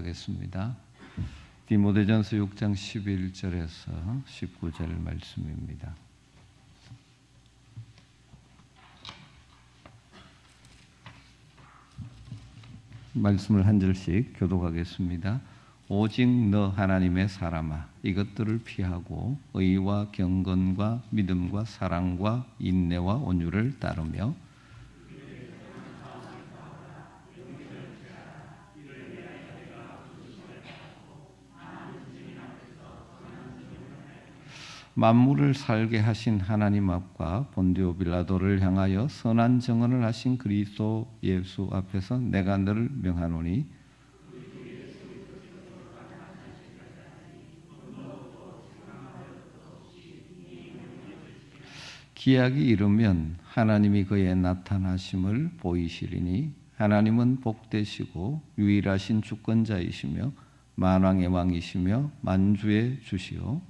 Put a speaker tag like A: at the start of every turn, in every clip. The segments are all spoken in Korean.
A: 교독하겠습니다. 디모데전서 6장 11절에서 19절 말씀입니다. 말씀을 한 절씩 교독하겠습니다. 오직 너 하나님의 사람아, 이것들을 피하고 의와 경건과 믿음과 사랑과 인내와 온유를 따르며 만물을 살게 하신 하나님 앞과 본디오 빌라도를 향하여 선한 증언을 하신 그리스도 예수 앞에서 내가 너를 명하노니 기약이 이르면 하나님이 그의 나타나심을 보이시리니 하나님은 복되시고 유일하신 주권자이시며 만왕의 왕이시며 만주의 주시오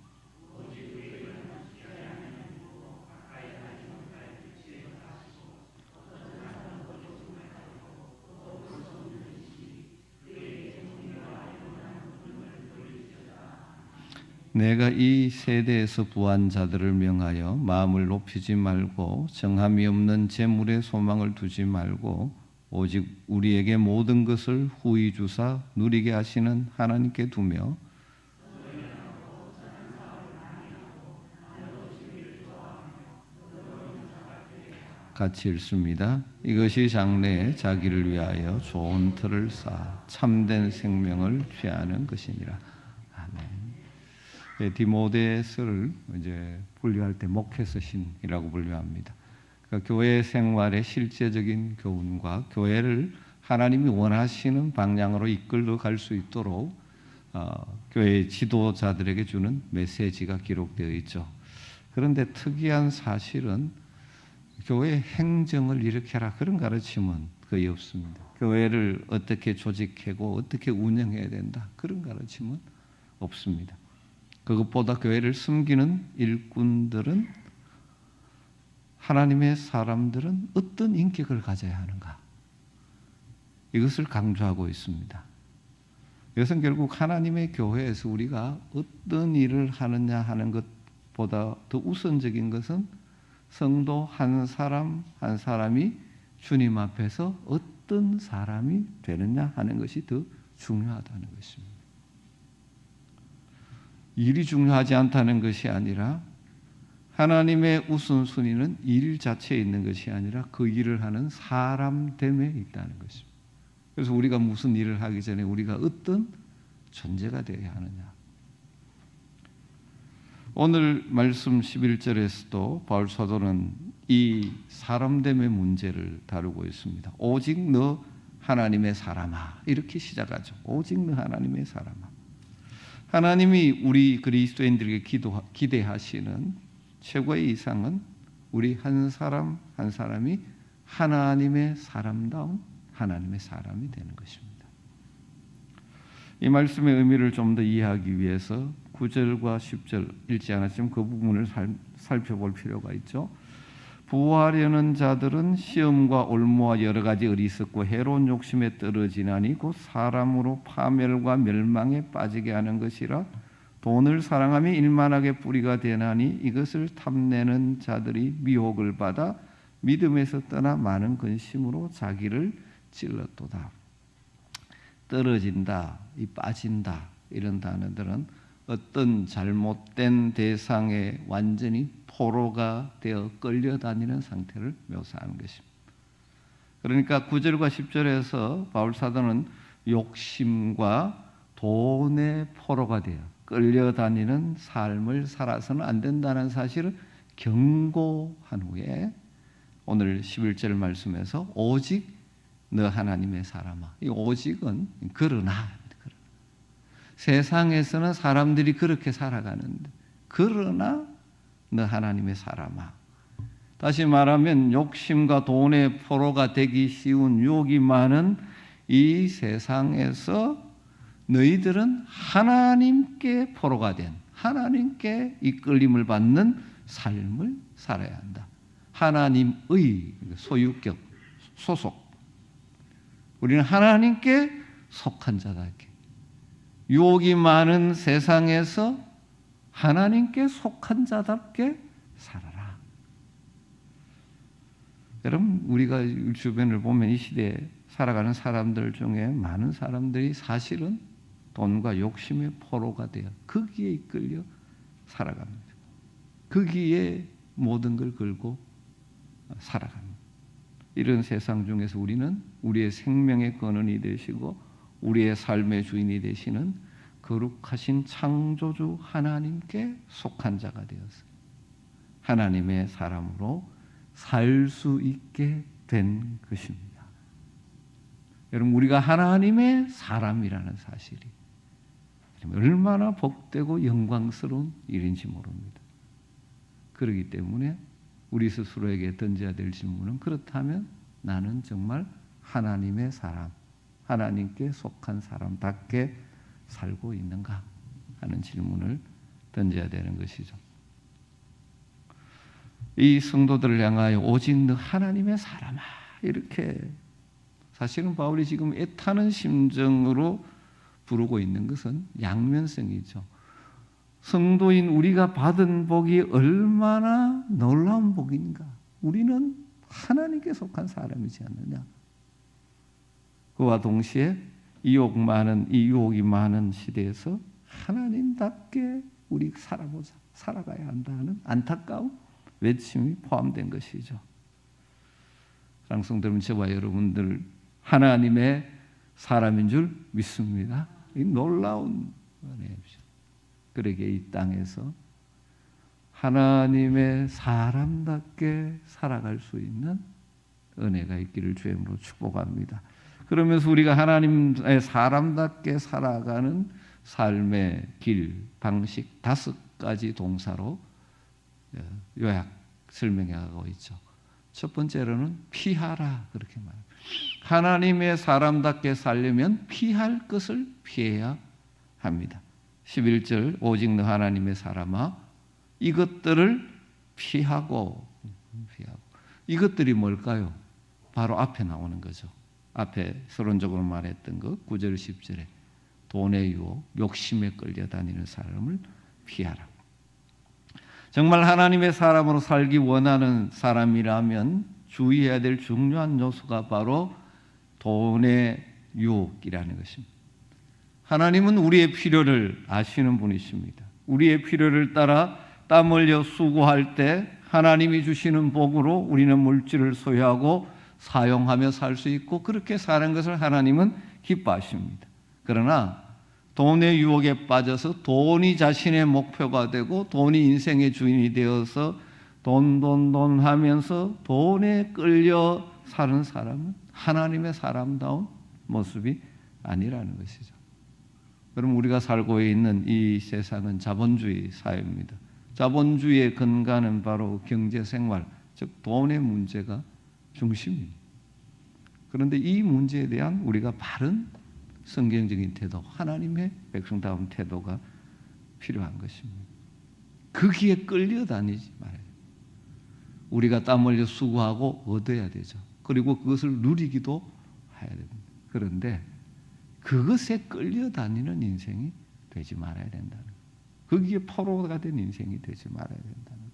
A: 내가 이 세대에서 부한 자들을 명하여 마음을 높이지 말고 정함이 없는 재물에 소망을 두지 말고 오직 우리에게 모든 것을 후히 주사 누리게 하시는 하나님께 두며 같이 읽습니다. 이것이 장래에 자기를 위하여 좋은 틀을 쌓아 참된 생명을 취하는 것이니라. 디모데서를 이제 분류할 때 목회서신이라고 분류합니다. 그러니까 교회 생활의 실제적인 교훈과 교회를 하나님이 원하시는 방향으로 이끌어 갈 수 있도록 교회 지도자들에게 주는 메시지가 기록되어 있죠. 그런데 특이한 사실은 교회 행정을 일으켜라 그런 가르침은 거의 없습니다. 교회를 어떻게 조직하고 어떻게 운영해야 된다 그런 가르침은 없습니다. 그것보다 교회를 섬기는 일꾼들은 하나님의 사람들은 어떤 인격을 가져야 하는가 이것을 강조하고 있습니다. 이것은 결국 하나님의 교회에서 우리가 어떤 일을 하느냐 하는 것보다 더 우선적인 것은 성도 한 사람 한 사람이 주님 앞에서 어떤 사람이 되느냐 하는 것이 더 중요하다는 것입니다. 일이 중요하지 않다는 것이 아니라 하나님의 우선순위는 일 자체에 있는 것이 아니라 그 일을 하는 사람됨에 있다는 것입니다. 그래서 우리가 무슨 일을 하기 전에 우리가 어떤 존재가 되어야 하느냐. 오늘 말씀 11절에서도 바울 사도는 이 사람됨의 문제를 다루고 있습니다. 오직 너 하나님의 사람아 이렇게 시작하죠. 오직 너 하나님의 사람아. 하나님이 우리 그리스도인들에게 기대하시는 최고의 이상은 우리 한 사람 한 사람이 하나님의 사람다운 하나님의 사람이 되는 것입니다. 이 말씀의 의미를 좀 더 이해하기 위해서 9절과 10절 읽지 않았지만 그 부분을 살펴볼 필요가 있죠. 부하려는 자들은 시험과 올무와 여러 가지 어리석고 해로운 욕심에 떨어지나니 곧 사람으로 파멸과 멸망에 빠지게 하는 것이라 돈을 사랑함이 일만하게 뿌리가 되나니 이것을 탐내는 자들이 미혹을 받아 믿음에서 떠나 많은 근심으로 자기를 찔렀도다. 떨어진다, 이 빠진다 이런 단어들은 어떤 잘못된 대상에 완전히 포로가 되어 끌려다니는 상태를 묘사하는 것입니다. 그러니까 9절과 10절에서 바울 사도는 욕심과 돈의 포로가 되어 끌려다니는 삶을 살아서는 안 된다는 사실을 경고한 후에 오늘 11절 말씀에서 오직 너 하나님의 사람아. 이 오직은 그러나 세상에서는 사람들이 그렇게 살아가는데 그러나 너 하나님의 사람아. 다시 말하면 욕심과 돈의 포로가 되기 쉬운 유혹이 많은 이 세상에서 너희들은 하나님께 포로가 된 하나님께 이끌림을 받는 삶을 살아야 한다. 하나님의 소유격, 소속. 우리는 하나님께 속한 자다. 유혹이 많은 세상에서 하나님께 속한 자답게 살아라. 여러분, 우리가 주변을 보면 이 시대에 살아가는 사람들 중에 많은 사람들이 사실은 돈과 욕심의 포로가 되어 거기에 이끌려 살아갑니다. 거기에 모든 걸 걸고 살아갑니다. 이런 세상 중에서 우리는 우리의 생명의 근원이 되시고 우리의 삶의 주인이 되시는 거룩하신 창조주 하나님께 속한 자가 되었어요. 하나님의 사람으로 살 수 있게 된 것입니다. 여러분, 우리가 하나님의 사람이라는 사실이 얼마나 복되고 영광스러운 일인지 모릅니다. 그렇기 때문에 우리 스스로에게 던져야 될 질문은, 그렇다면 나는 정말 하나님의 사람, 하나님께 속한 사람답게 살고 있는가 하는 질문을 던져야 되는 것이죠. 이 성도들을 향하여 오직 너 하나님의 사람아, 이렇게 사실은 바울이 지금 애타는 심정으로 부르고 있는 것은 양면성이죠. 성도인 우리가 받은 복이 얼마나 놀라운 복인가. 우리는 하나님께 속한 사람이지 않느냐. 그와 동시에 이 유혹이 많은 시대에서 하나님답게 우리 살아가야 한다는 안타까운 외침이 포함된 것이죠. 사랑하는 성도 여러분, 저와 여러분들 하나님의 사람인 줄 믿습니다. 이 놀라운 은혜입니다. 그러기에 이 땅에서 하나님의 사람답게 살아갈 수 있는 은혜가 있기를 주의 이름으로 축복합니다. 그러면서 우리가 하나님의 사람답게 살아가는 삶의 길, 방식 5가지 동사로 요약 설명해 가고 있죠. 첫 번째로는 피하라, 그렇게 말합니다. 하나님의 사람답게 살려면 피할 것을 피해야 합니다. 11절, 오직 너 하나님의 사람아, 이것들을 피하고. 이것들이 뭘까요? 바로 앞에 나오는 거죠. 앞에 서론적으로 말했던 것, 9절 10절에 돈의 유혹, 욕심에 끌려다니는 사람을 피하라. 정말 하나님의 사람으로 살기 원하는 사람이라면 주의해야 될 중요한 요소가 바로 돈의 유혹이라는 것입니다. 하나님은 우리의 필요를 아시는 분이십니다. 우리의 필요를 따라 땀 흘려 수고할 때 하나님이 주시는 복으로 우리는 물질을 소유하고 사용하며 살 수 있고, 그렇게 사는 것을 하나님은 기뻐하십니다. 그러나 돈의 유혹에 빠져서 돈이 자신의 목표가 되고 돈이 인생의 주인이 되어서 돈 하면서 돈에 끌려 사는 사람은 하나님의 사람다운 모습이 아니라는 것이죠. 여러분, 우리가 살고 있는 이 세상은 자본주의 사회입니다. 자본주의의 근간은 바로 경제생활, 즉 돈의 문제가 중심입니다. 그런데 이 문제에 대한 우리가 바른 성경적인 태도, 하나님의 백성다운 태도가 필요한 것입니다. 거기에 끌려다니지 말아요. 우리가 땀 흘려 수고하고 얻어야 되죠. 그리고 그것을 누리기도 해야 됩니다. 그런데 그것에 끌려다니는 인생이 되지 말아야 된다는 거예요. 거기에 포로가 된 인생이 되지 말아야 된다는 거예요.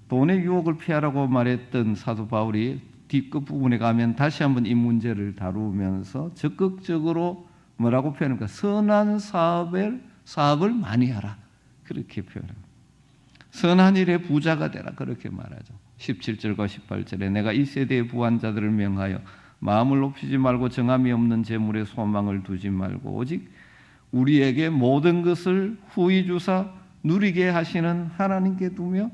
A: 돈의 유혹을 피하라고 말했던 사도 바울이 뒷끝부분에 가면 다시 한번 이 문제를 다루면서 적극적으로 뭐라고 표현합니까? 선한 사업을 많이 하라, 그렇게 표현합니다. 선한 일에 부자가 되라, 그렇게 말하죠. 17절과 18절에 내가 이 세대의 부한 자들을 명하여 마음을 높이지 말고 정함이 없는 재물에 소망을 두지 말고 오직 우리에게 모든 것을 후히 주사 누리게 하시는 하나님께 두며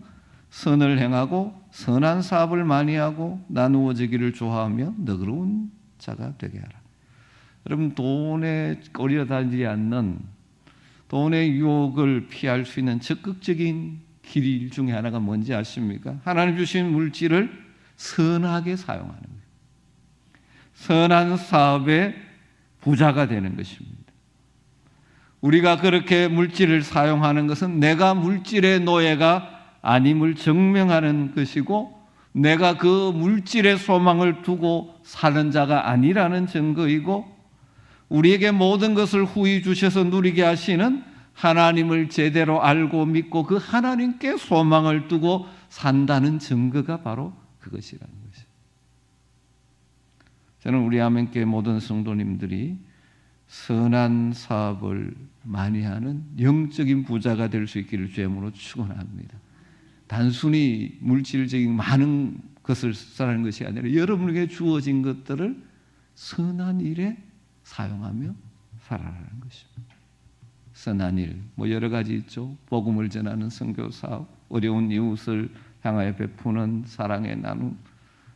A: 선을 행하고 선한 사업을 많이 하고 나누어지기를 좋아하며 너그러운 자가 되게 하라. 여러분, 돈에 끌려다니지 않는, 돈의 유혹을 피할 수 있는 적극적인 길 중에 하나가 뭔지 아십니까? 하나님 주신 물질을 선하게 사용하는 거예요. 선한 사업의 부자가 되는 것입니다. 우리가 그렇게 물질을 사용하는 것은 내가 물질의 노예가 아님을 증명하는 것이고, 내가 그 물질의 소망을 두고 사는 자가 아니라는 증거이고, 우리에게 모든 것을 후히 주셔서 누리게 하시는 하나님을 제대로 알고 믿고 그 하나님께 소망을 두고 산다는 증거가 바로 그것이라는 것이에요. 저는 우리 아멘교회 모든 성도님들이 선한 사업을 많이 하는 영적인 부자가 될 수 있기를 주님으로 축원합니다. 단순히 물질적인 많은 것을 쓰라는 것이 아니라 여러분에게 주어진 것들을 선한 일에 사용하며 살아라는 것입니다. 선한 일, 여러 가지 있죠. 복음을 전하는 선교 사업, 어려운 이웃을 향하여 베푸는 사랑의 나눔,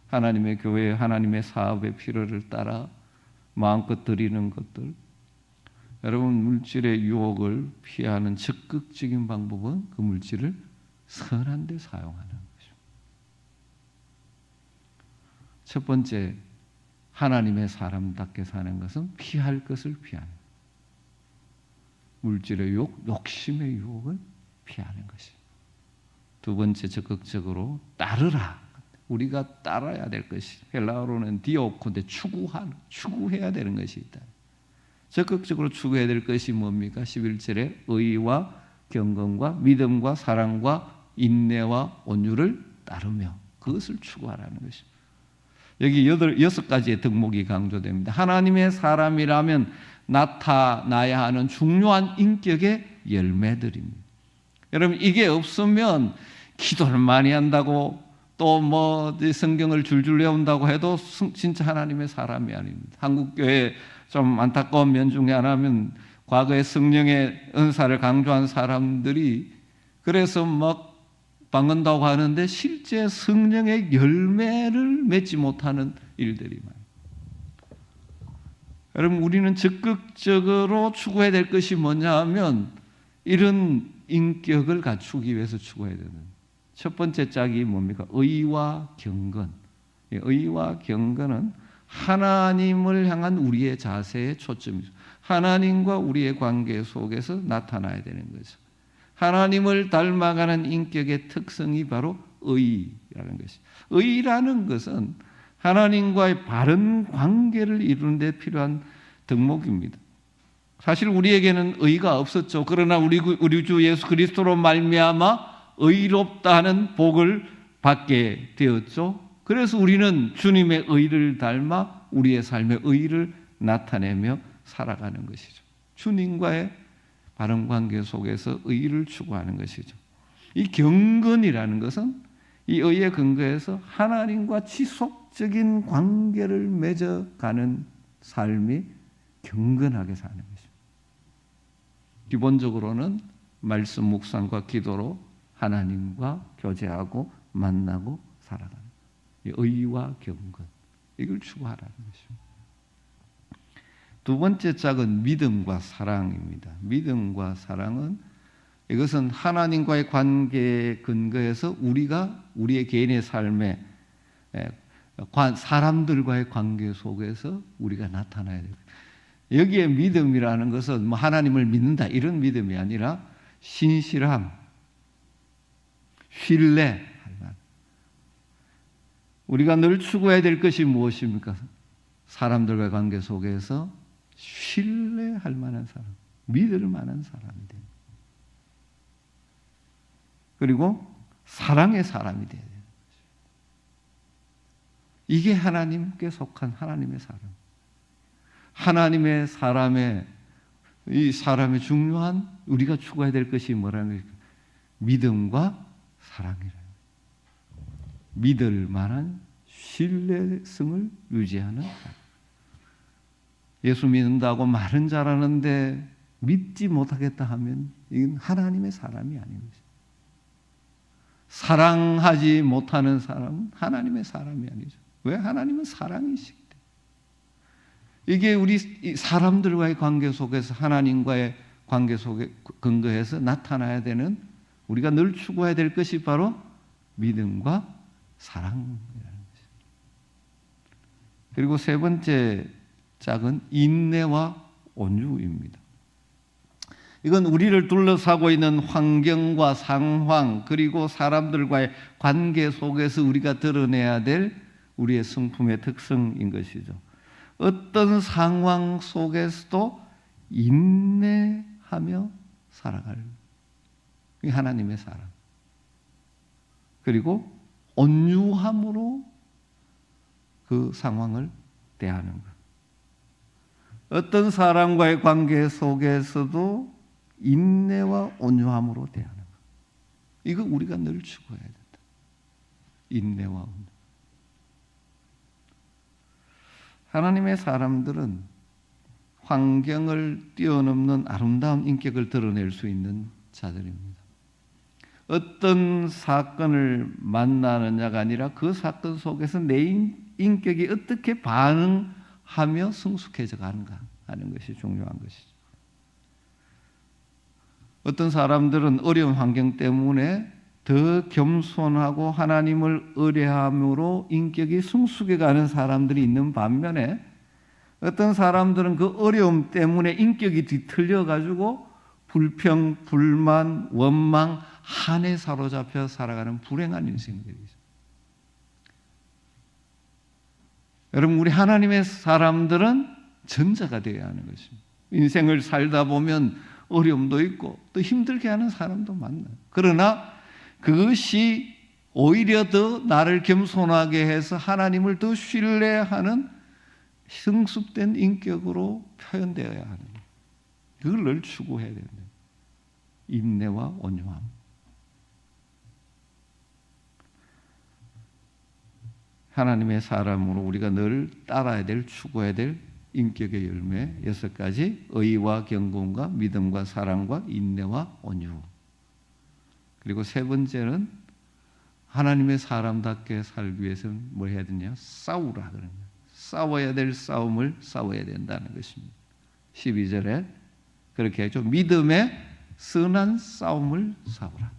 A: 하나님의 교회, 하나님의 사업의 필요를 따라 마음껏 드리는 것들. 여러분, 물질의 유혹을 피하는 적극적인 방법은 그 물질을 선한 데 사용하는 것입니다. 첫 번째, 하나님의 사람답게 사는 것은 피할 것을 피하는 거예요. 물질의 유혹, 욕심의 유혹을 피하는 것입니다. 두 번째, 적극적으로 따르라. 우리가 따라야 될 것이, 헬라어로는 디오코인데 추구해야 되는 것이 있다. 적극적으로 추구해야 될 것이 뭡니까? 11절에 의와 경건과 믿음과 사랑과 인내와 온유를 따르며 그것을 추구하라는 것입니다. 여기 6가지의 덕목이 강조됩니다. 하나님의 사람이라면 나타나야 하는 중요한 인격의 열매들입니다. 여러분, 이게 없으면 기도를 많이 한다고 또 성경을 줄줄 외운다고 해도 진짜 하나님의 사람이 아닙니다. 한국교회 좀 안타까운 면 중에 하나는 과거에 성령의 은사를 강조한 사람들이 그래서 방언다고 하는데 실제 성령의 열매를 맺지 못하는 일들이 많아요. 여러분, 우리는 적극적으로 추구해야 될 것이 뭐냐 하면 이런 인격을 갖추기 위해서 추구해야 되는 첫 번째 짝이 뭡니까? 의와 경건. 의와 경건은 하나님을 향한 우리의 자세의 초점이죠. 하나님과 우리의 관계 속에서 나타나야 되는 거죠. 하나님을 닮아가는 인격의 특성이 바로 의라는 것이죠. 의라는 것은 하나님과의 바른 관계를 이루는 데 필요한 덕목입니다. 사실 우리에게는 의가 없었죠. 그러나 우리 주 예수 그리스도로 말미암아 의롭다 하는 복을 받게 되었죠. 그래서 우리는 주님의 의를 닮아 우리의 삶의 의를 나타내며 살아가는 것이죠. 주님과의 바른 관계 속에서 의를 추구하는 것이죠. 이 경건이라는 것은 이 의의 근거에서 하나님과 지속적인 관계를 맺어가는 삶이 경건하게 사는 것입니다. 기본적으로는 말씀 묵상과 기도로 하나님과 교제하고 만나고 살아가는 의와 경건, 이걸 추구하라는 것입니다. 두 번째 짝은 믿음과 사랑입니다. 믿음과 사랑은 이것은 하나님과의 관계에 근거해서 우리가 우리의 개인의 삶에 사람들과의 관계 속에서 우리가 나타나야 돼요. 여기에 믿음이라는 것은 하나님을 믿는다 이런 믿음이 아니라 신실함, 신뢰. 우리가 늘 추구해야 될 것이 무엇입니까? 사람들과의 관계 속에서 신뢰할 만한 사람, 믿을 만한 사람이 돼요. 그리고 사랑의 사람이 돼야 돼요. 이게 하나님께 속한 하나님의 사람. 하나님의 사람의 이 사람의 중요한 우리가 추구해야 될 것이 뭐라는 거예요? 믿음과 사랑이라는 거예요. 믿을 만한 신뢰성을 유지하는 사람. 예수 믿는다고 말은 잘하는데 믿지 못하겠다 하면 이건 하나님의 사람이 아닙니다. 사랑하지 못하는 사람은 하나님의 사람이 아니죠. 왜? 하나님은 사랑이시기 때문에. 이게 우리 사람들과의 관계 속에서 하나님과의 관계 속에 근거해서 나타나야 되는 우리가 늘 추구해야 될 것이 바로 믿음과 사랑이라는 것입니다. 그리고 세 번째 짝은 인내와 온유입니다. 이건 우리를 둘러싸고 있는 환경과 상황 그리고 사람들과의 관계 속에서 우리가 드러내야 될 우리의 성품의 특성인 것이죠. 어떤 상황 속에서도 인내하며 살아갈 하나님의 사람. 그리고 온유함으로 그 상황을 대하는 것. 어떤 사람과의 관계 속에서도 인내와 온유함으로 대하는 것. 이거 우리가 늘 추구해야 된다. 인내와 온유. 하나님의 사람들은 환경을 뛰어넘는 아름다운 인격을 드러낼 수 있는 자들입니다. 어떤 사건을 만나느냐가 아니라 그 사건 속에서 내 인격이 어떻게 반응하며 성숙해져 가는가 하는 것이 중요한 것이죠. 어떤 사람들은 어려운 환경 때문에 더 겸손하고 하나님을 의뢰함으로 인격이 성숙해 가는 사람들이 있는 반면에 어떤 사람들은 그 어려움 때문에 인격이 뒤틀려 가지고 불평, 불만, 원망, 한에 사로잡혀 살아가는 불행한 인생들이죠. 여러분, 우리 하나님의 사람들은 전자가 되어야 하는 것입니다. 인생을 살다 보면 어려움도 있고 또 힘들게 하는 사람도 많아요. 그러나 그것이 오히려 더 나를 겸손하게 해서 하나님을 더 신뢰하는 성숙된 인격으로 표현되어야 하는 거예요. 그걸 늘 추구해야 된다. 인내와 온유함. 하나님의 사람으로 우리가 늘 따라야 될, 추구해야 될 인격의 열매 6가지. 의와 경건과 믿음과 사랑과 인내와 온유. 그리고 3번째는 하나님의 사람답게 살기 위해서는 뭘 해야 되냐? 싸우라 그러냐. 싸워야 될 싸움을 싸워야 된다는 것입니다. 12절에 그렇게 하죠. 믿음의 선한 싸움을 싸우라.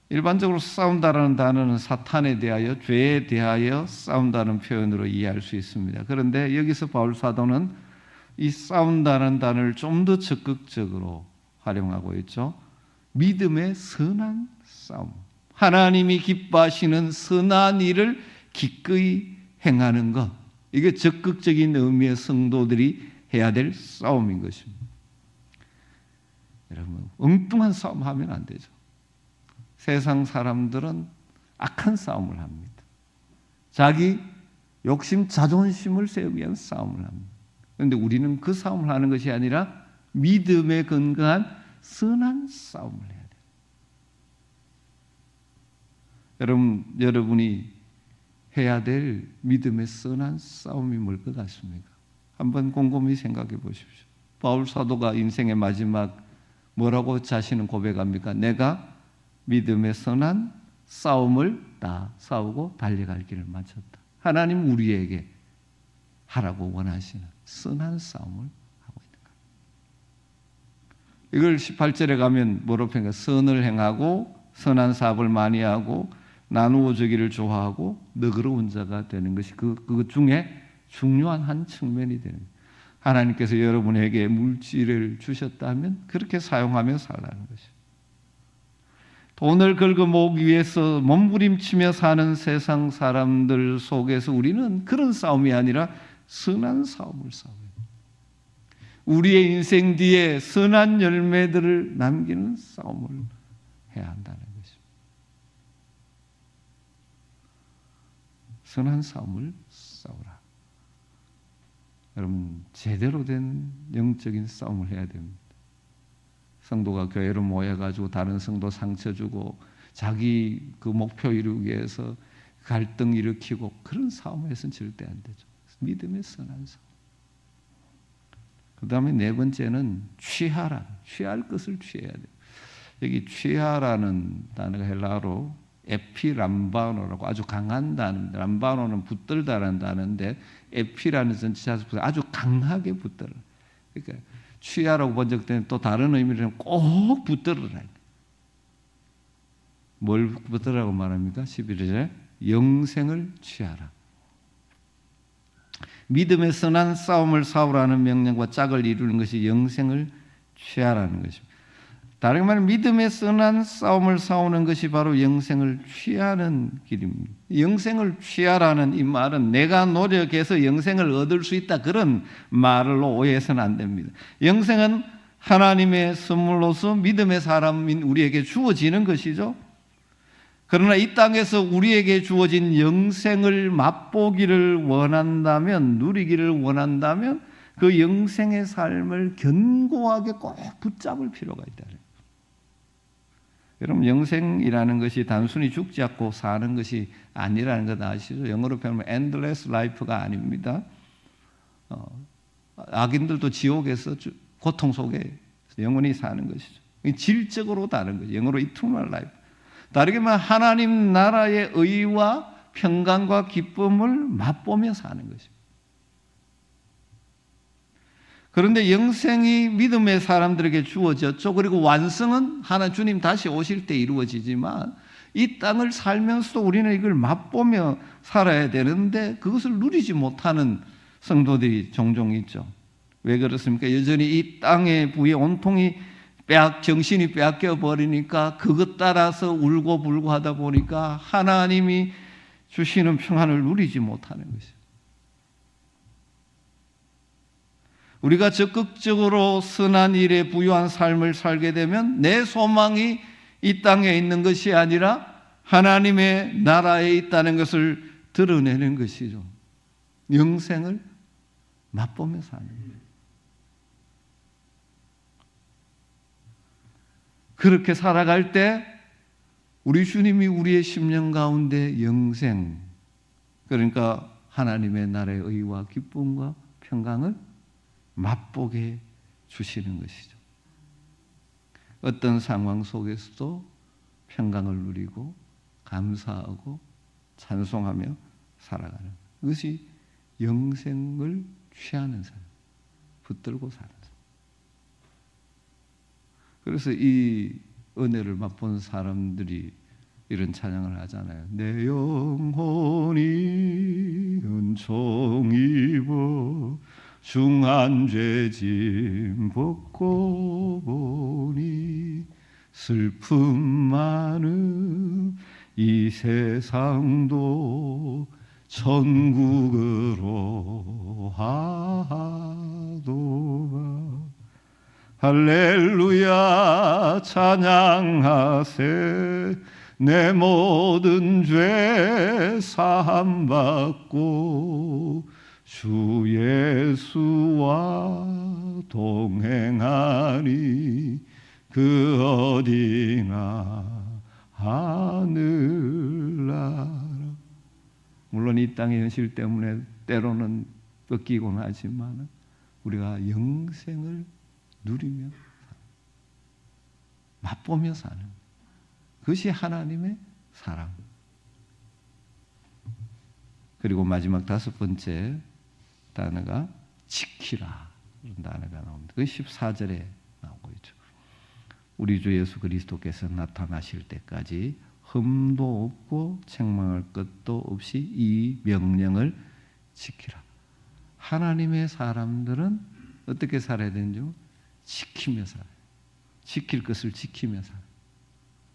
A: 일반적으로 싸운다라는 단어는 사탄에 대하여, 죄에 대하여 싸운다는 표현으로 이해할 수 있습니다. 그런데 여기서 바울 사도는 이 싸운다는 단어를 좀 더 적극적으로 활용하고 있죠. 믿음의 선한 싸움. 하나님이 기뻐하시는 선한 일을 기꺼이 행하는 것. 이게 적극적인 의미의 성도들이 해야 될 싸움인 것입니다. 여러분, 엉뚱한 싸움 하면 안 되죠. 세상 사람들은 악한 싸움을 합니다. 자기 욕심, 자존심을 세우기 위한 싸움을 합니다. 그런데 우리는 그 싸움을 하는 것이 아니라 믿음에 근거한 선한 싸움을 해야 돼요. 여러분이 해야 될 믿음의 선한 싸움이 뭘 것 같습니까? 한번 곰곰이 생각해 보십시오. 바울 사도가 인생의 마지막 뭐라고 자신은 고백합니까? 내가 믿음의 선한 싸움을 다 싸우고 달려갈 길을 마쳤다. 하나님 우리에게 하라고 원하시는 선한 싸움을 하고 있는 거예요. 이걸 18절에 가면 뭐로 표현해요? 선을 행하고 선한 사업을 많이 하고 나누어 주기를 좋아하고 너그러운 자가 되는 것이 그것 중에 중요한 한 측면이 되는 거예요. 하나님께서 여러분에게 물질을 주셨다면 그렇게 사용하며 살라는 것이에요. 돈을 긁어 모으기 위해서 몸부림치며 사는 세상 사람들 속에서 우리는 그런 싸움이 아니라 선한 싸움을 싸워요. 우리의 인생 뒤에 선한 열매들을 남기는 싸움을 해야 한다는 것입니다. 선한 싸움을 싸우라. 여러분, 제대로 된 영적인 싸움을 해야 됩니다. 성도가 교회로 모여가지고 다른 성도 상처 주고 자기 그 목표 이루기 위해서 갈등 일으키고 그런 싸움에서는 절대 안 되죠. 믿음의 선한 싸움. 그 다음에 4번째는 취하라. 취할 것을 취해야 돼요. 여기 취하라는 단어가 헬라어로 에피람바노라고 아주 강한 단어입니다. 람바노는 붙들다라는 단어인데 에피라는 전치사에서 아주 강하게 붙들어. 그러니까 취하라고 번역되는 또 다른 의미로 꼭 붙들어라. 뭘 붙들으라고 말합니까? 11절에 영생을 취하라. 믿음의 선한 싸움을 싸우라는 명령과 짝을 이루는 것이 영생을 취하라는 것입니다. 다른 말로 믿음의 선한 싸움을 싸우는 것이 바로 영생을 취하는 길입니다. 영생을 취하라는 이 말은 내가 노력해서 영생을 얻을 수 있다, 그런 말로 오해해서는 안 됩니다. 영생은 하나님의 선물로서 믿음의 사람인 우리에게 주어지는 것이죠. 그러나 이 땅에서 우리에게 주어진 영생을 맛보기를 원한다면, 누리기를 원한다면 그 영생의 삶을 견고하게 꼭 붙잡을 필요가 있다. 여러분, 영생이라는 것이 단순히 죽지 않고 사는 것이 아니라는 것 아시죠? 영어로 표현하면 endless life가 아닙니다. 악인들도 지옥에서 고통 속에 영원히 사는 것이죠. 질적으로 다른 거죠. 영어로 eternal life. 다르게 말하면 하나님 나라의 의와 평강과 기쁨을 맛보며 사는 것입니다. 그런데 영생이 믿음의 사람들에게 주어졌죠. 그리고 완성은 주님 다시 오실 때 이루어지지만 이 땅을 살면서도 우리는 이걸 맛보며 살아야 되는데 그것을 누리지 못하는 성도들이 종종 있죠. 왜 그렇습니까? 여전히 이 땅의 부에 온통이 정신이 빼앗겨 버리니까 그것 따라서 울고 불고 하다 보니까 하나님이 주시는 평안을 누리지 못하는 것이죠. 우리가 적극적으로 선한 일에 부유한 삶을 살게 되면 내 소망이 이 땅에 있는 것이 아니라 하나님의 나라에 있다는 것을 드러내는 것이죠. 영생을 맛보며 사는 거예요. 그렇게 살아갈 때 우리 주님이 우리의 심령 가운데 영생, 그러니까 하나님의 나라의 의와 기쁨과 평강을 맛보게 주시는 것이죠. 어떤 상황 속에서도 평강을 누리고 감사하고 찬송하며 살아가는, 그것이 영생을 취하는 삶, 붙들고 사는 삶. 그래서 이 은혜를 맛본 사람들이 이런 찬양을 하잖아요. 내 영혼이 은총 입어 중한 죄짐 벗고 보니 슬픔 많은 이 세상도 천국으로 하도다. 할렐루야 찬양하세. 내 모든 죄 사함 받고 주 예수와 동행하니 그 어디나 하늘나라. 물론 이 땅의 현실 때문에 때로는 꺾이곤 하지만 우리가 영생을 누리며 맛보며 사는 그것이 하나님의 사랑. 그리고 마지막 다섯 번째 단어가 지키라 이런 단어가 나옵니다. 그 14절에 나오고 있죠. 우리 주 예수 그리스도께서 나타나실 때까지 흠도 없고 책망할 것도 없이 이 명령을 지키라. 하나님의 사람들은 어떻게 살아야 되는지 지키며 살아요. 지킬 것을 지키며 살아요.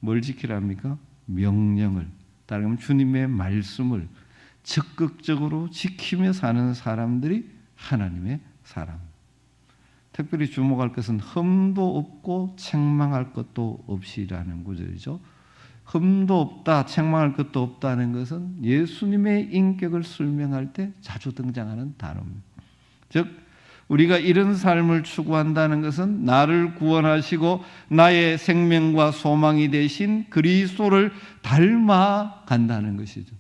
A: 뭘 지키랍니까? 명령을. 다른 주님의 말씀을 적극적으로 지키며 사는 사람들이 하나님의 사람. 특별히 주목할 것은 흠도 없고 책망할 것도 없이라는 구절이죠. 흠도 없다, 책망할 것도 없다는 것은 예수님의 인격을 설명할 때 자주 등장하는 단어입니다. 즉 우리가 이런 삶을 추구한다는 것은 나를 구원하시고 나의 생명과 소망이 되신 그리스도를 닮아간다는 것이죠.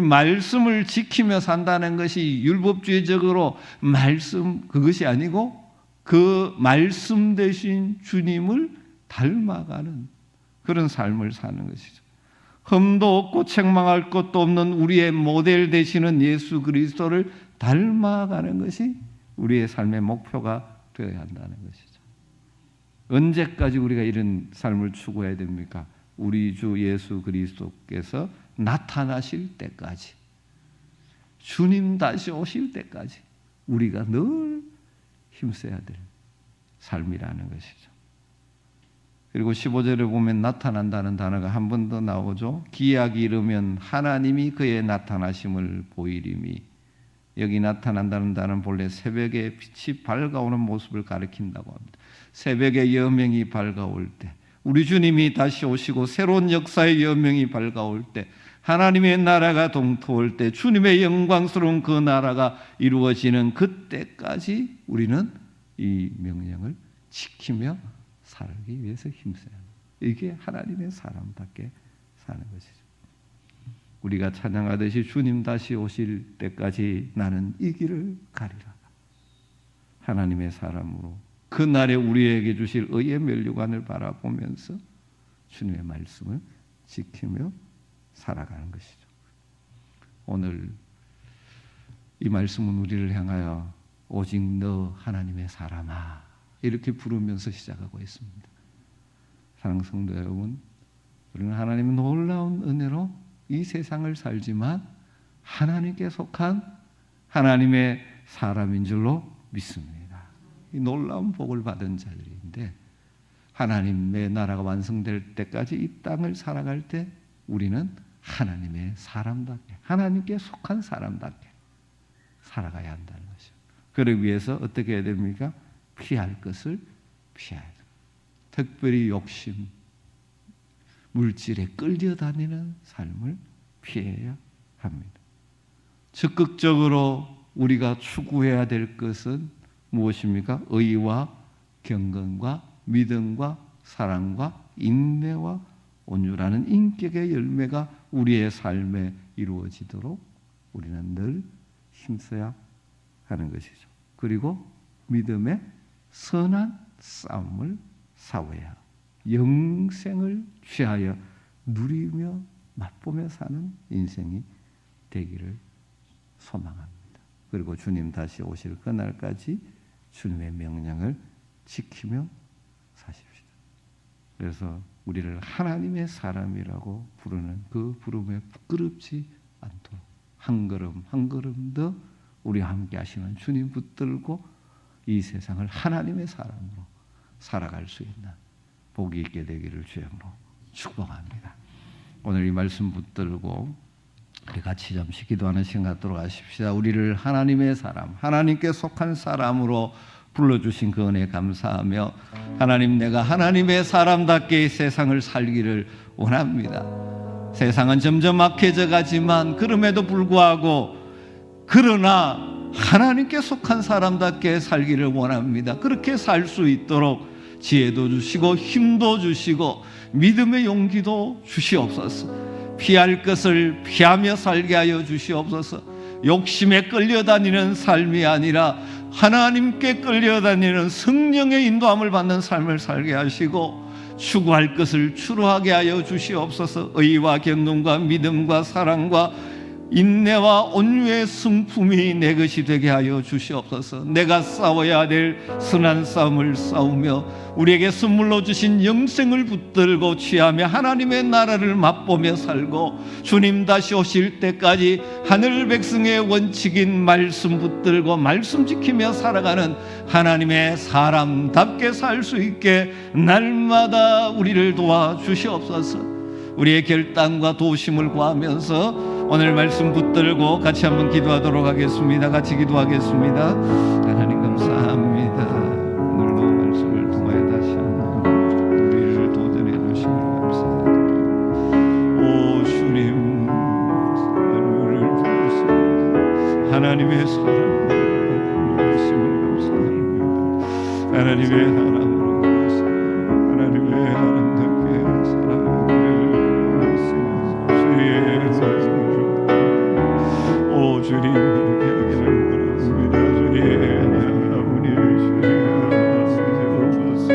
A: 말씀을 지키며 산다는 것이 율법주의적으로 말씀 그것이 아니고 그 말씀 되신 주님을 닮아가는 그런 삶을 사는 것이죠. 흠도 없고 책망할 것도 없는 우리의 모델 되시는 예수 그리스도를 닮아가는 것이 우리의 삶의 목표가 되어야 한다는 것이죠. 언제까지 우리가 이런 삶을 추구해야 됩니까? 우리 주 예수 그리스도께서 나타나실 때까지, 주님 다시 오실 때까지 우리가 늘 힘써야 될 삶이라는 것이죠. 그리고 15절에 보면 나타난다는 단어가 한 번 더 나오죠. 기약이 이르면 하나님이 그의 나타나심을 보이리니, 여기 나타난다는 단어는 본래 새벽에 빛이 밝아오는 모습을 가리킨다고 합니다. 새벽의 여명이 밝아올 때, 우리 주님이 다시 오시고 새로운 역사의 여명이 밝아올 때, 하나님의 나라가 동토할 때, 주님의 영광스러운 그 나라가 이루어지는 그때까지 우리는 이 명령을 지키며 살기 위해서 힘써야 합니다. 이게 하나님의 사람답게 사는 것이죠. 우리가 찬양하듯이 주님 다시 오실 때까지 나는 이 길을 가리라. 하나님의 사람으로 그날에 우리에게 주실 의의 면류관을 바라보면서 주님의 말씀을 지키며 살아가는 것이죠. 오늘 이 말씀은 우리를 향하여 오직 너 하나님의 사람아 이렇게 부르면서 시작하고 있습니다. 사랑하는 성도 여러분, 우리는 하나님의 놀라운 은혜로 이 세상을 살지만 하나님께 속한 하나님의 사람인 줄로 믿습니다. 이 놀라운 복을 받은 자들인데, 하나님의 나라가 완성될 때까지 이 땅을 살아갈 때 우리는 하나님의 사람답게, 하나님께 속한 사람답게 살아가야 한다는 것이죠. 그러기 위해서 어떻게 해야 됩니까? 피할 것을 피해야 됩니다. 특별히 욕심, 물질에 끌려다니는 삶을 피해야 합니다. 적극적으로 우리가 추구해야 될 것은 무엇입니까? 의와 경건과 믿음과 사랑과 인내와 온유라는 인격의 열매가 우리의 삶에 이루어지도록 우리는 늘 힘써야 하는 것이죠. 그리고 믿음의 선한 싸움을 싸워야 영생을 취하여 누리며 맛보며 사는 인생이 되기를 소망합니다. 그리고 주님 다시 오실 그날까지 주님의 명령을 지키며 사십시다. 그래서 우리를 하나님의 사람이라고 부르는 그 부름에 부끄럽지 않도록 한 걸음 한 걸음 더 우리와 함께 하시는 주님 붙들고 이 세상을 하나님의 사람으로 살아갈 수 있는 복이 있게 되기를 주님으로 축복합니다. 오늘 이 말씀 붙들고 우리 같이 잠시 기도하는 시간 갖도록 하십시다. 우리를 하나님의 사람, 하나님께 속한 사람으로 불러주신 그 은혜에 감사하며, 하나님, 내가 하나님의 사람답게 세상을 살기를 원합니다. 세상은 점점 악해져 가지만 그럼에도 불구하고 그러나 하나님께 속한 사람답게 살기를 원합니다. 그렇게 살 수 있도록 지혜도 주시고 힘도 주시고 믿음의 용기도 주시옵소서. 피할 것을 피하며 살게 하여 주시옵소서. 욕심에 끌려다니는 삶이 아니라 하나님께 끌려다니는 성령의 인도함을 받는 삶을 살게 하시고, 추구할 것을 추구하게 하여 주시옵소서. 의와 경건과 믿음과 사랑과 인내와 온유의 성품이 내 것이 되게 하여 주시옵소서. 내가 싸워야 될 선한 싸움을 싸우며 우리에게 선물로 주신 영생을 붙들고 취하며 하나님의 나라를 맛보며 살고, 주님 다시 오실 때까지 하늘 백성의 원칙인 말씀 붙들고 말씀 지키며 살아가는 하나님의 사람답게 살 수 있게 날마다 우리를 도와주시옵소서. 우리의 결단과 도심을 구하면서 오늘 말씀 붙들고 같이 한번 기도하도록 하겠습니다. 같이 기도하겠습니다. 하나님 감사합니다. 오늘도 말씀을 통하여 다시 한번 우리를 도전해 주심을 감사합니다. 오 주님, 우리를 부르시고 하나님의 사랑으로 부르심을 감사합니다. 하나님의 사랑으로 부르시고 하나님의 사람답게 살아가기를 오 주님, 그렇게 하기를 원합니다. 주님, 우리를 주시옵소서.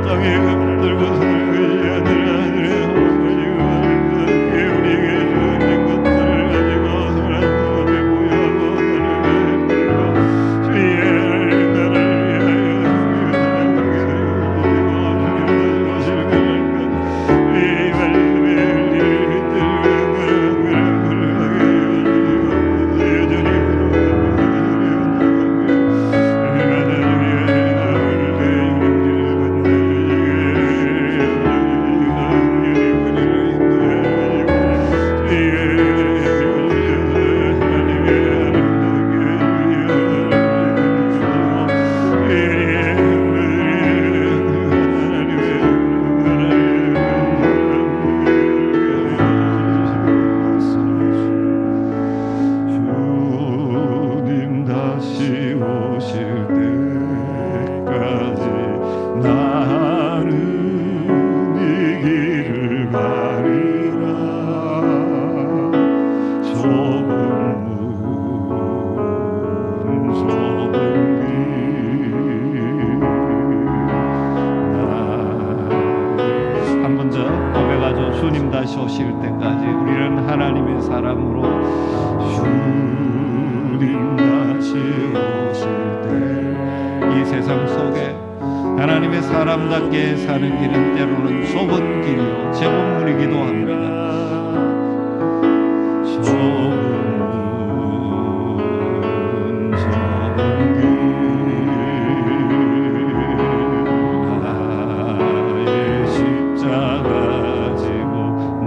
B: 땅에 들고 서는 것이 아니라 하늘에 우리에게 주어진 것들을 가지고 하나님 앞에 보여하고 하나님을 부르고 주의 나라를 위하여 주시고 이 주님 다시 오실 때까지 우리는 하나님의 사람으로 주님 다시 오실 때 이 세상 속에 하나님의 사람답게 사는 길은 때로는 좁은 길이요 좁은 문이기도 합니다.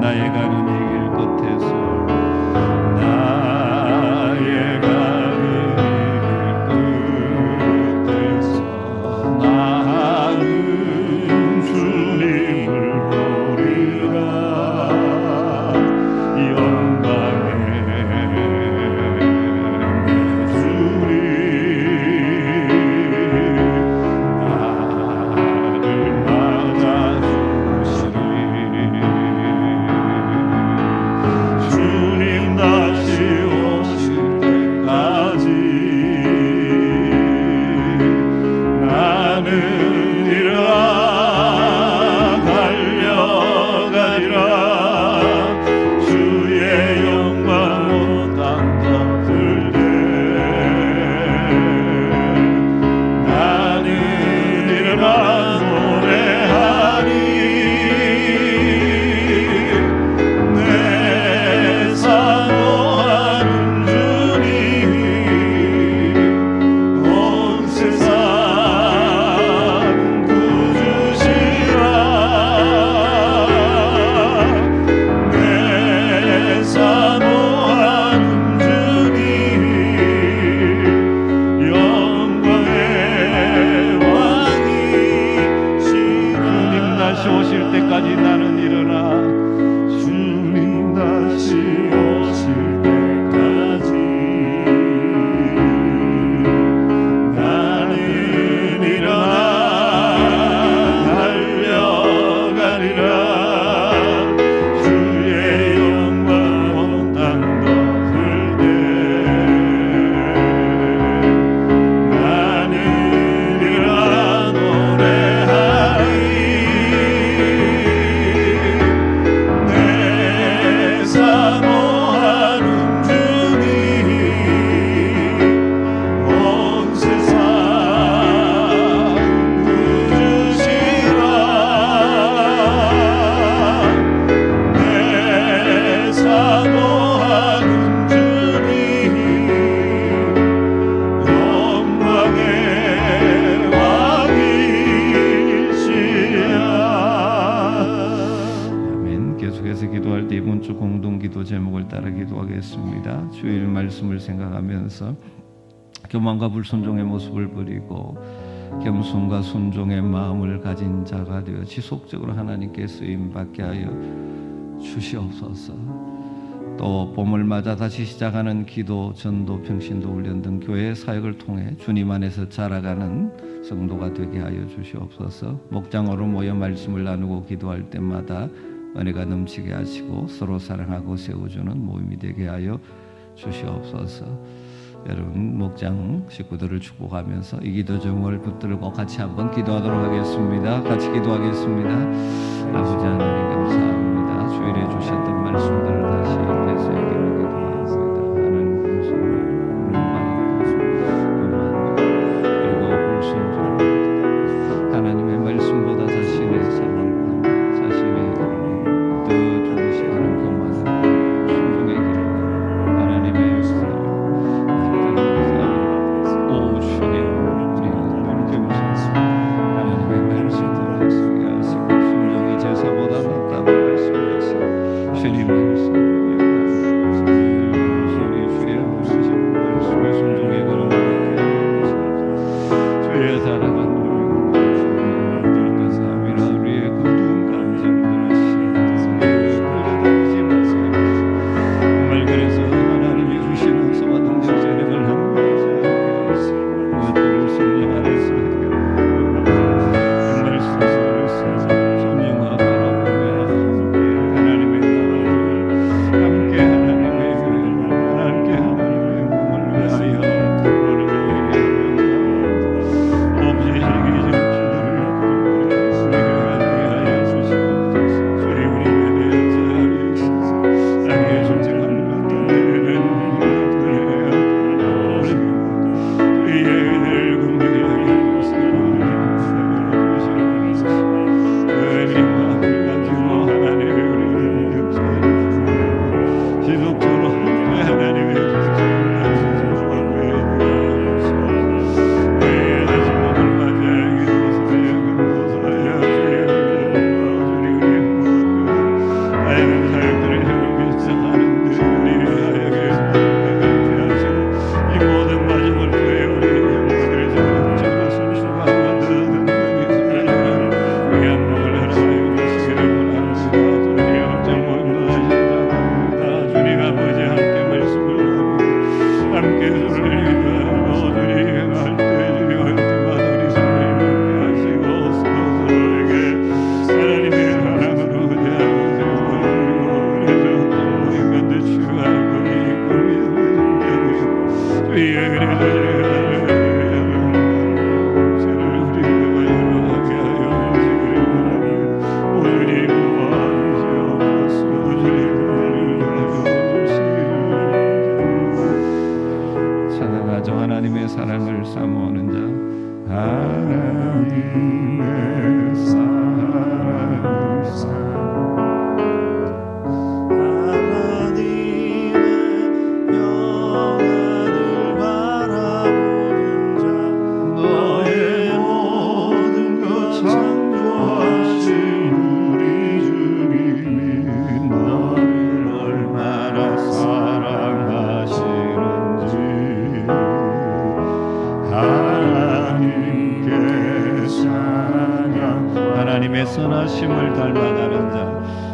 B: 나의 가는 이 길 끝에서 나의 가는 이 길 끝에서 나는 주님을 보리라 영광의 내 주님 나를 맞아주시리 주님 다시 오실 때까지 나는 일어나 달려가리라 주의 영광 온 땅 덮을 때 나는 일어나 노래하리 오실 때까지 나는 일어나 주님 다시 오실 때까지 나는 일어나 달려가리라 주의 영광 온 땅 덮을 때 나는 일어나 노래하리 사모하는 주님 온 세상 구주시라 내 사모하는 주님 영광의 왕이시라. 아멘. 계속해서 기도할 때 이번 주 공동기도 제목을 따라 기도하겠습니다. 주일 말씀을 생각하면서 교만과 불순종의 모습을 버리고 겸손과 순종의 마음을 가진 자가 되어 지속적으로 하나님께 쓰임받게 하여 주시옵소서. 또 봄을 맞아 다시 시작하는 기도, 전도, 평신도 훈련 등 교회 사역을 통해 주님 안에서 자라가는 성도가 되게 하여 주시옵소서. 목장으로 모여 말씀을 나누고 기도할 때마다 은혜가 넘치게 하시고 서로 사랑하고 세워주는 모임이 되게 하여 주시옵소서. 여러분 목장 식구들을 축복하면서 이 기도 제목을 붙들고 같이 한번 기도하도록 하겠습니다. 같이 기도하겠습니다. 아버지 하나님 감사합니다. 주일에 주셨던 말씀들을 다시 뵈서 기도하겠습니다. 하나님 말씀을 그리고 불순종 하나님의 말씀보다 자신의 삶과 자신의 더 중시하는 교만한 순종의 길을 하나님의 오 주님 우리는 겸손 하나님의 말씀을 쓰게 하시고 순종이 제사보다 낫다고 말씀하시고 주님 말씀 하나님의 사랑을 사모하는 자 하나님의 사랑을
C: 하나님의 영광을 바라보는 자 너의 모든 것 창조하신 우리 주님이 너를 얼마나 사랑하시는지 하나님께 찬양 하나님의 선하심을 닮아가는 자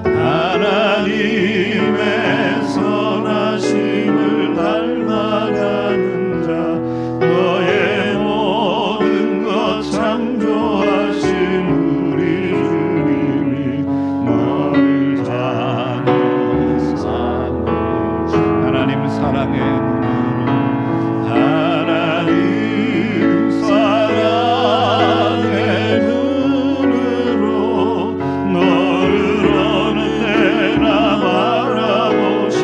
C: 하나님의 선하심을 닮아가는 자 너의 모든 것 창조하신 우리 주님이 너를 찬양하사니 하나님 사랑의 눈으로 하나님 사랑의 눈으로 너를 어느 때나 바라보시고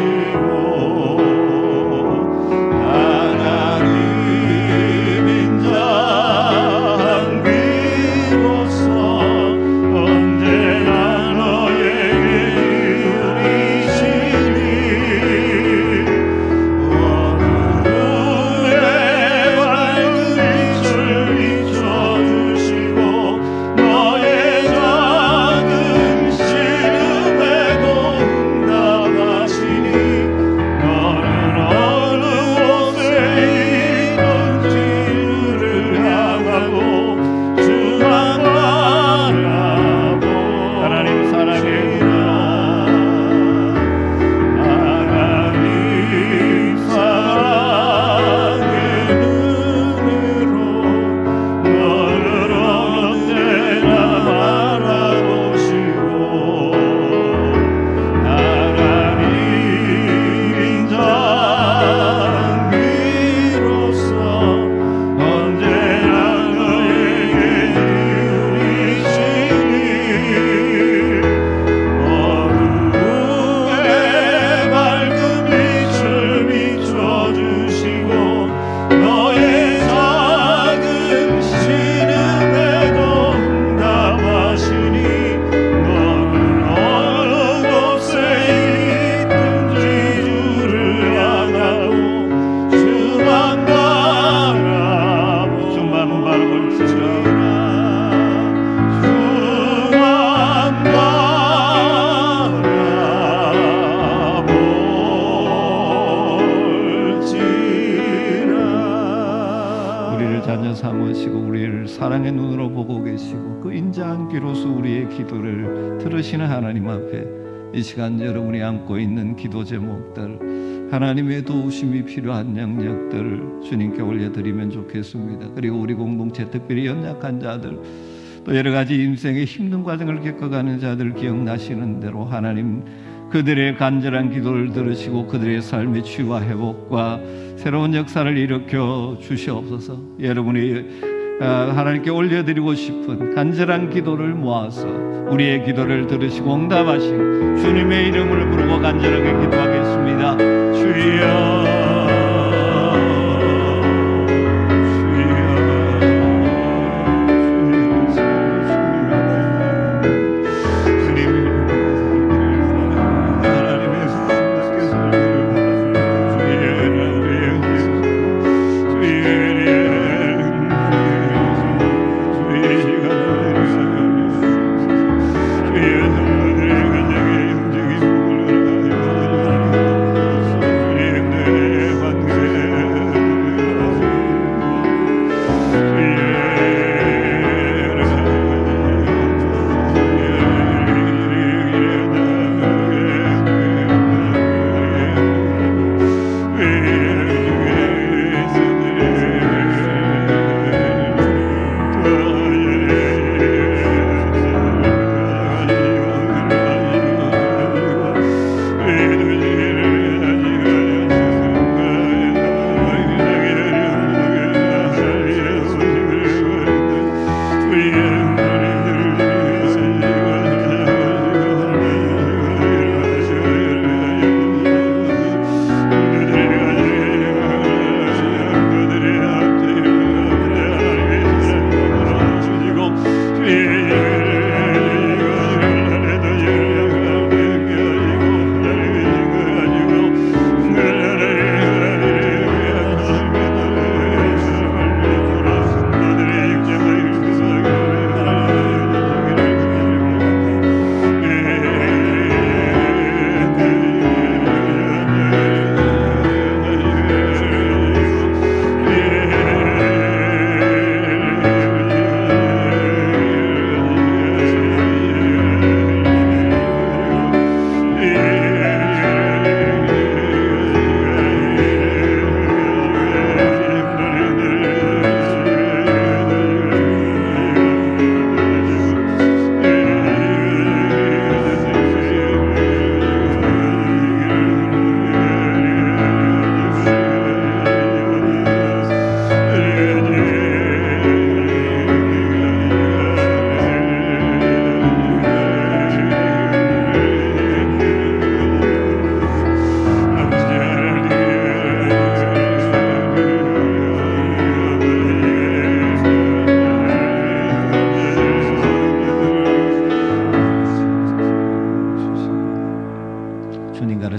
B: 사랑의 눈으로 보고 계시고 그 인자한 귀로서 우리의 기도를 들으시는 하나님 앞에 이 시간 여러분이 안고 있는 기도 제목들, 하나님의 도우심이 필요한 영역들을 주님께 올려드리면 좋겠습니다. 그리고 우리 공동체 특별히 연약한 자들, 또 여러 가지 인생의 힘든 과정을 겪어가는 자들 기억나시는 대로 하나님 그들의 간절한 기도를 들으시고 그들의 삶의 치유와 회복과 새로운 역사를 일으켜 주시옵소서. 여러분이 하나님께 올려드리고 싶은 간절한 기도를 모아서 우리의 기도를 들으시고 응답하신 주님의 이름을 부르고 간절하게 기도하겠습니다. 주여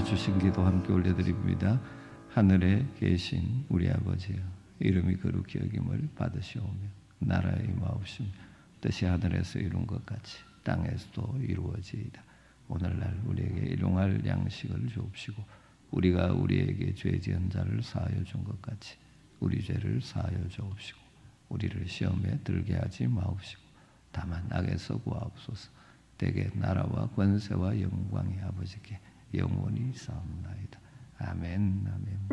A: 주신 기도 함께 올려드립니다. 하늘에 계신 우리 아버지여, 이름이 거룩히 여김을 받으시오며 나라의 임하옵시며 뜻이 하늘에서 이룬 것 같이 땅에서도 이루어지이다. 오늘날 우리에게 일용할 양식을 주옵시고 우리가 우리에게 죄 지은 자를 사하여 준 것 같이 우리 죄를 사하여 주옵시고 우리를 시험에 들게 하지 마옵시고 다만 악에서 구하옵소서. 대개 나라와 권세와 영광이 아버지께 영원히 싸움나이다. 아멘. 아멘.